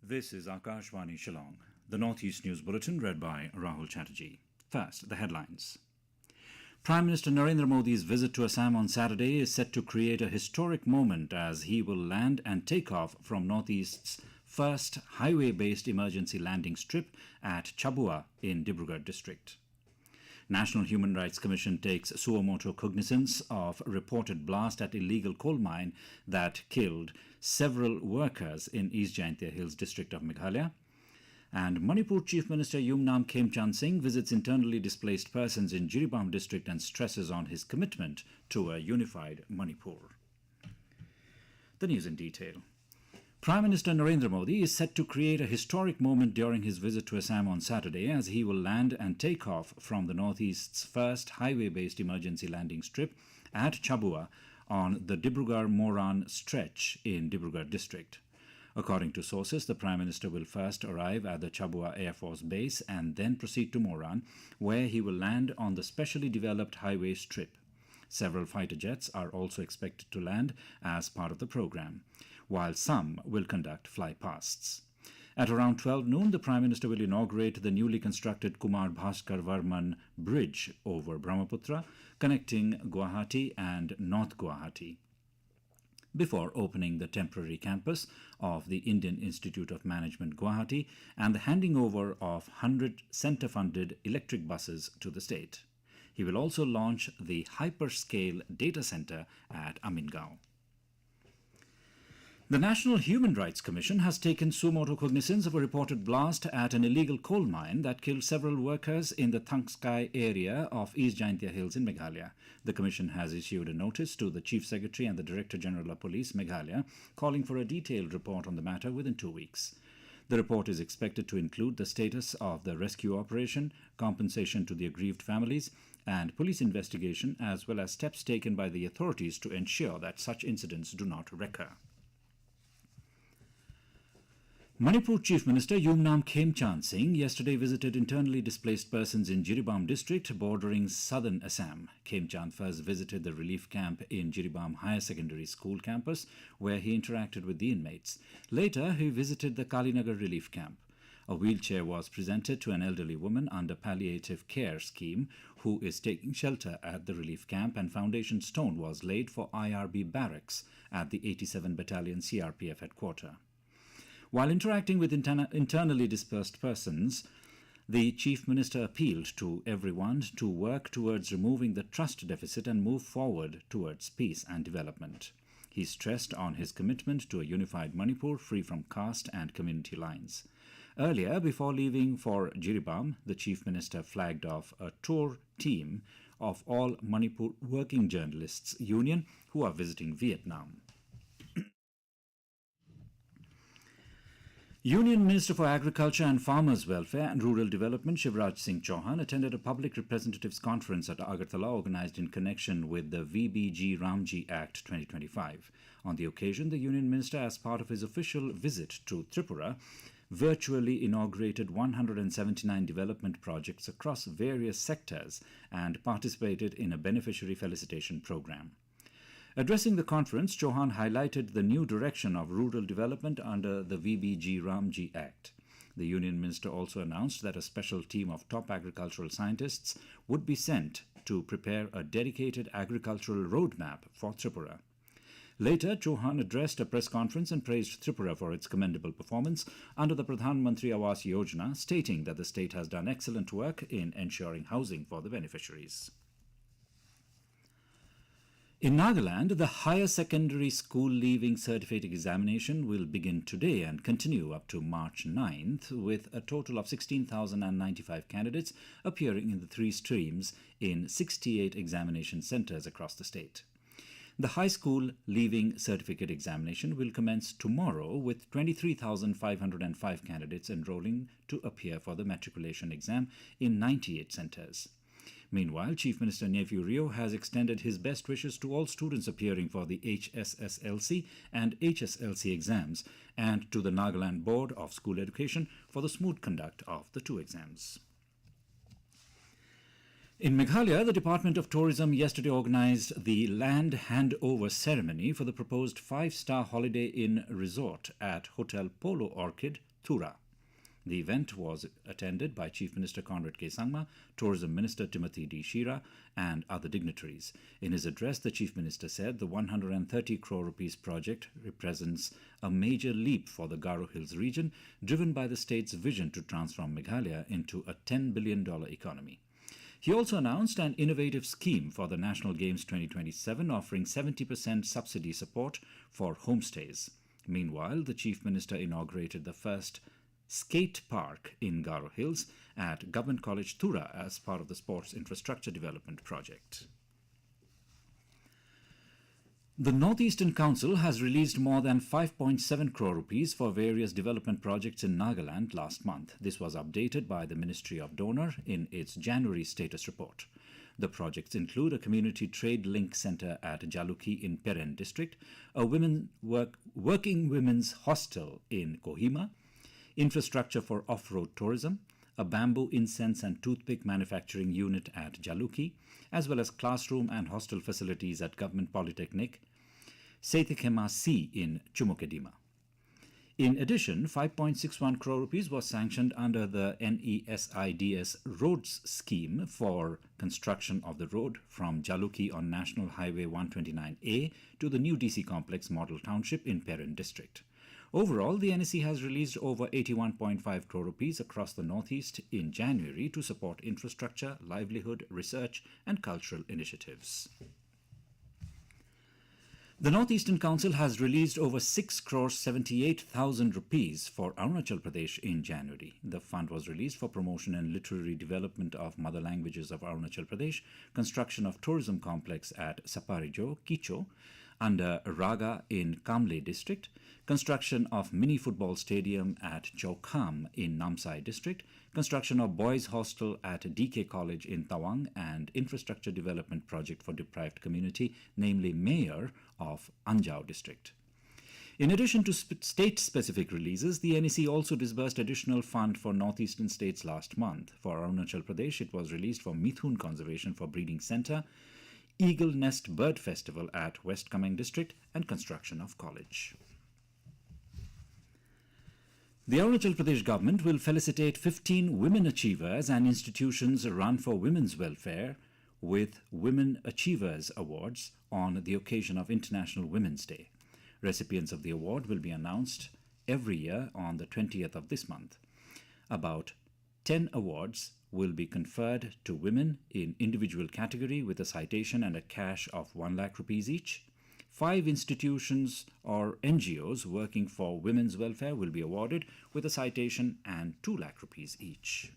This is AKASHVANI Shillong, the Northeast News Bulletin read by Rahul Chatterjee. First, the headlines. Prime Minister Narendra Modi's visit to Assam on Saturday is set to create a historic moment as he will land and take off from Northeast's first highway-based emergency landing strip at Chabua in Dibrugarh district. National Human Rights Commission takes suo motu cognizance of reported blast at illegal coal mine that killed several workers in East Jaintia Hills district of Meghalaya. And Manipur Chief Minister Yumnam Khemchand Singh visits internally displaced persons in Jiribam district and stresses on his commitment to a unified Manipur. The news in detail. Prime Minister Narendra Modi is set to create a historic moment during his visit to Assam on Saturday as he will land and take off from the Northeast's first highway-based emergency landing strip at Chabua on the Dibrugarh-Moran stretch in Dibrugarh district. According to sources, the Prime Minister will first arrive at the Chabua Air Force Base and then proceed to Moran, where he will land on the specially developed highway strip. Several fighter jets are also expected to land as part of the program, while some will conduct flypasts. At around 12 noon, the Prime Minister will inaugurate the newly constructed Kumar Bhaskar Varman Bridge over Brahmaputra, connecting Guwahati and North Guwahati, before opening the temporary campus of the Indian Institute of Management Guwahati and the handing over of 100 centre-funded electric buses to the state. He will also launch the hyperscale data center at Amingaon. The National Human Rights Commission has taken suo motu cognizance of a reported blast at an illegal coal mine that killed several workers in the Thangskai area of East Jaintia Hills in Meghalaya. The Commission has issued a notice to the Chief Secretary and the Director General of Police, Meghalaya, calling for a detailed report on the matter within 2 weeks. The report is expected to include the status of the rescue operation, compensation to the aggrieved families, and police investigation, as well as steps taken by the authorities to ensure that such incidents do not recur. Manipur Chief Minister Yumnam Khemchand Singh yesterday visited internally displaced persons in Jiribam district bordering southern Assam. Khemchand first visited the relief camp in Jiribam Higher Secondary School campus, where he interacted with the inmates. Later, he visited the Kalinagar relief camp. A wheelchair was presented to an elderly woman under palliative care scheme who is taking shelter at the relief camp, and foundation stone was laid for IRB barracks at the 87 Battalion CRPF headquarters. While interacting with internally dispersed persons, the Chief Minister appealed to everyone to work towards removing the trust deficit and move forward towards peace and development. He stressed on his commitment to a unified Manipur free from caste and community lines. Earlier, before leaving for Jiribam, the Chief Minister flagged off a tour team of All Manipur Working Journalists Union who are visiting Vietnam. Union Minister for Agriculture and Farmers' Welfare and Rural Development Shivraj Singh Chauhan attended a public representatives conference at Agartala organized in connection with the VBG Ramji Act 2025. On the occasion, the Union Minister, as part of his official visit to Tripura, virtually inaugurated 179 development projects across various sectors and participated in a beneficiary felicitation program. Addressing the conference, Chauhan highlighted the new direction of rural development under the VBG Ramji Act. The Union Minister also announced that a special team of top agricultural scientists would be sent to prepare a dedicated agricultural roadmap for Tripura. Later, Chauhan addressed a press conference and praised Tripura for its commendable performance under the Pradhan Mantri Awas Yojana, stating that the state has done excellent work in ensuring housing for the beneficiaries. In Nagaland, the higher secondary school leaving certificate examination will begin today and continue up to March 9th, with a total of 16,095 candidates appearing in the three streams in 68 examination centers across the state. The high school leaving certificate examination will commence tomorrow, with 23,505 candidates enrolling to appear for the matriculation exam in 98 centers. Meanwhile, Chief Minister Nephew Rio has extended his best wishes to all students appearing for the HSSLC and HSLC exams and to the Nagaland Board of School Education for the smooth conduct of the two exams. In Meghalaya, the Department of Tourism yesterday organized the land handover ceremony for the proposed 5-star Holiday Inn resort at Hotel Polo Orchid, Thura. The event was attended by Chief Minister Conrad K. Sangma, Tourism Minister Timothy D. Shira, and other dignitaries. In his address, the Chief Minister said the 130 crore rupees project represents a major leap for the Garo Hills region, driven by the state's vision to transform Meghalaya into a $10 billion economy. He also announced an innovative scheme for the National Games 2027, offering 70% subsidy support for homestays. Meanwhile, the Chief Minister inaugurated the first skate park in Garo Hills at Government College Thura as part of the Sports Infrastructure Development Project. The Northeastern Council has released more than 5.7 crore rupees for various development projects in Nagaland last month. This was updated by the Ministry of Donor in its January status report. The projects include a community trade link center at Jaluki in Peren district, a working women's hostel in Kohima, infrastructure for off-road tourism, a bamboo incense and toothpick manufacturing unit at Jaluki, as well as classroom and hostel facilities at Government Polytechnic, Seithikema C in Chumukedima. In addition, 5.61 crore rupees was sanctioned under the NESIDS Roads Scheme for construction of the road from Jaluki on National Highway 129A to the new DC Complex Model Township in Peren district. Overall, the NEC has released over 81.5 crore rupees across the Northeast in January to support infrastructure, livelihood, research and cultural initiatives. The Northeastern Council has released over 6 crore 78,000 rupees for Arunachal Pradesh in January. The fund was released for promotion and literary development of mother languages of Arunachal Pradesh, construction of tourism complex at Saparijo, Kicho, under Raga in Kamle district, construction of mini football stadium at Chowkham in Namsai district, construction of boys hostel at DK College in Tawang, and infrastructure development project for deprived community, namely Mayor of Anjao district. In addition to state-specific releases, the NEC also disbursed additional fund for northeastern states last month. For Arunachal Pradesh, it was released for Mithun Conservation for Breeding Center, Eagle Nest Bird Festival at West Kameng district, and construction of college. The Arunachal Pradesh government will felicitate 15 women achievers and institutions run for women's welfare with Women Achievers Awards on the occasion of International Women's Day. Recipients of the award will be announced every year on the 20th of this month. About 10 awards will be conferred to women in individual category with a citation and a cash of 1 lakh rupees each. 5 institutions or NGOs working for women's welfare will be awarded with a citation and 2 lakh rupees each.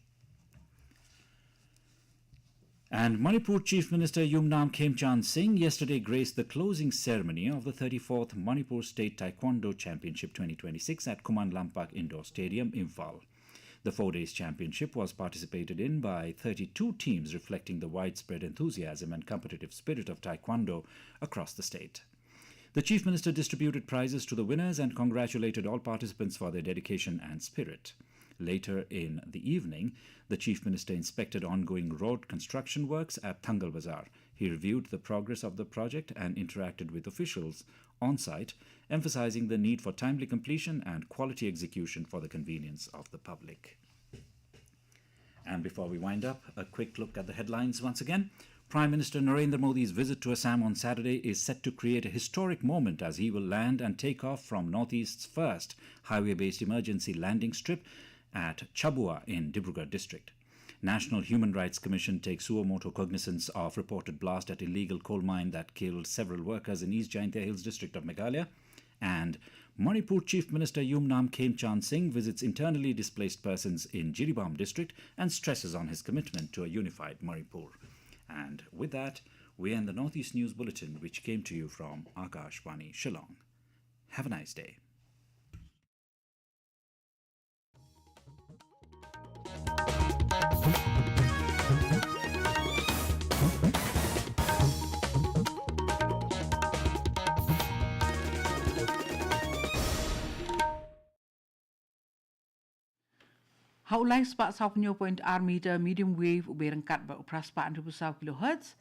And Manipur Chief Minister Yumnam Khemchand Singh yesterday graced the closing ceremony of the 34th Manipur State Taekwondo Championship 2026 at Kuman Lampak Indoor Stadium, Imphal. The 4 days championship was participated in by 32 teams, reflecting the widespread enthusiasm and competitive spirit of Taekwondo across the state. The Chief Minister distributed prizes to the winners and congratulated all participants for their dedication and spirit. Later in the evening, the Chief Minister inspected ongoing road construction works at Thangal Bazar. He reviewed the progress of the project and interacted with officials on site, emphasizing the need for timely completion and quality execution for the convenience of the public. And before we wind up, a quick look at the headlines once again. Prime Minister Narendra Modi's visit to Assam on Saturday is set to create a historic moment as he will land and take off from Northeast's first highway-based emergency landing strip at Chabua in Dibrugarh district. National Human Rights Commission takes suo motu cognizance of reported blast at illegal coal mine that killed several workers in East Jaintia Hills district of Meghalaya. And Manipur Chief Minister Yumnam Khemchand Singh visits internally displaced persons in Jiribam district and stresses on his commitment to a unified Manipur. And with that, we end the Northeast News Bulletin, which came to you from AKASHVANI, Shillong. Have a nice day. Hau lai sepak 90.6 meter medium wave uberangkat ba upras 4,000 kHz